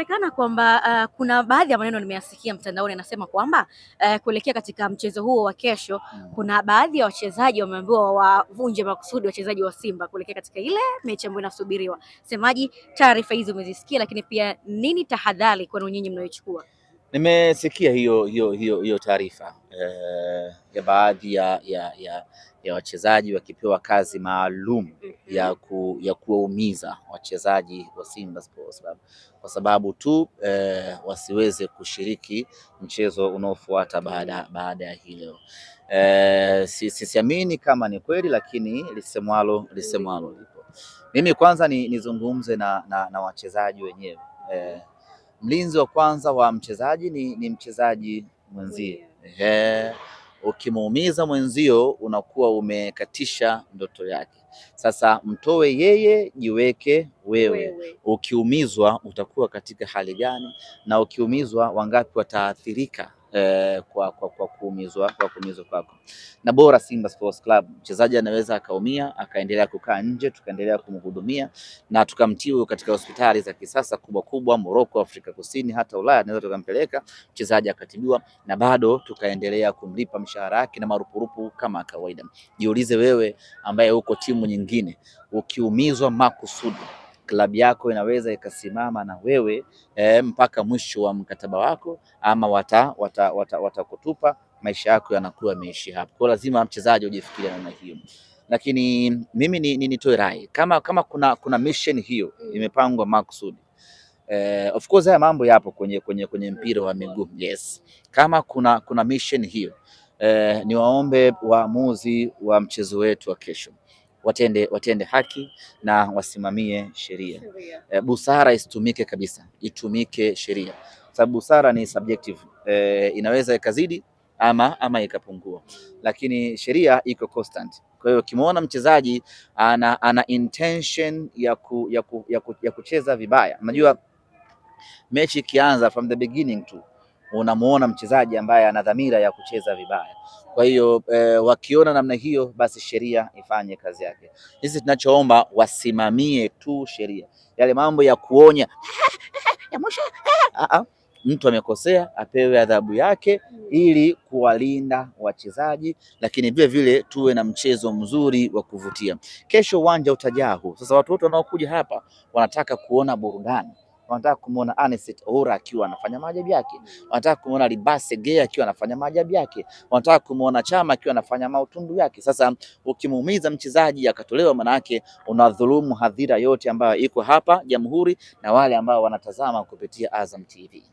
inaonekana kwamba kuna baadhi ya maneno nimeyasikia mtandaoni yanasema kwamba kuelekea katika mchezo huo wa kesho kuna baadhi ya wachezaji wameambiwa wavunje makusudi wachezaji wa Simba kuelekea katika ile mechi ambayo inasubiriwa. Semaji, taarifa hizo umezisikia, lakini pia nini tahadhari kwenu nyinyi mnayochukua? Nimesikia hiyo taarifa ya baadhi ya wachezaji wakipewa kazi maalum ya kuwaumiza wachezaji wa Simba Sports Club kwa sababu tu wasiweze kushiriki mchezo unaofuata baada ya hilo. Siamini kama ni kweli, lakini lisemwalo lipo. Mimi kwanza nizungumze na wachezaji wenyewe. Mlinzi wa kwanza wa mchezaji ni mchezaji mwenzie. Ukimuumiza mwenzio unakuwa umekatisha ndoto yake. Sasa mtoe yeye, jiweke wewe. Ukiumizwa utakuwa katika hali gani? Na ukiumizwa wangapi wataathirika kwa kuumizwa kwako? Na bora Simba Sports Club mchezaji anaweza akaumia akaendelea kukaa nje, tukaendelea kumhudumia na tukamtibu katika hospitali za kisasa kubwa Morocco, Afrika Kusini, hata Ulaya tunaweza tukampeleka mchezaji akatibiwa na bado tukaendelea kumlipa mshahara wake na marupurupu kama kawaida. Jiulize wewe ambaye uko timu nyingine, ukiumizwa makusudi klabu yako inaweza ikasimama na wewe mpaka mwisho wa mkataba wako, ama watakutupa, maisha yako yanakuwa yameishi hapo. Kwa lazima mchezaji ujifikirie namna hiyo. Lakini mimi nitoe rai kama kuna mission hiyo imepangwa makusudi. Of course haya mambo yapo kwenye mpira wa miguu. Yes. Kama kuna mission hiyo, niwaombe waamuzi wa mchezo wetu wa kesho watende haki na wasimamie sheria. Busara isitumike kabisa, itumike sheria, sababu busara ni subjective. Inaweza ikazidi ama ikapungua, lakini sheria iko constant. Kwa hiyo ukimwona mchezaji ana intention ya kucheza vibaya, unajua mechi ikianza from the beginning tu unamuona mchezaji ambaye ana dhamira ya kucheza vibaya. Kwa hiyo wakiona namna hiyo, basi sheria ifanye kazi yake. Sisi tunachoomba wasimamie tu sheria, yale mambo ya kuonya ya mwisho. Mtu amekosea apewe adhabu yake ili kuwalinda wachezaji, lakini vile tuwe na mchezo mzuri wa kuvutia. Kesho uwanja utajaa huu. Sasa watu wote wanaokuja hapa wanataka kuona burudani. Wanataka kumuona Anicet Ohura akiwa anafanya maajabu yake. Wanataka kumuona Libase Gea akiwa anafanya maajabu yake. Wanataka kumuona Chama akiwa anafanya mautundu yake. Sasa ukimuumiza mchezaji akatolewa, maana yake unadhulumu hadhira yote ambayo iko hapa Jamhuri na wale ambao wanatazama kupitia Azam TV.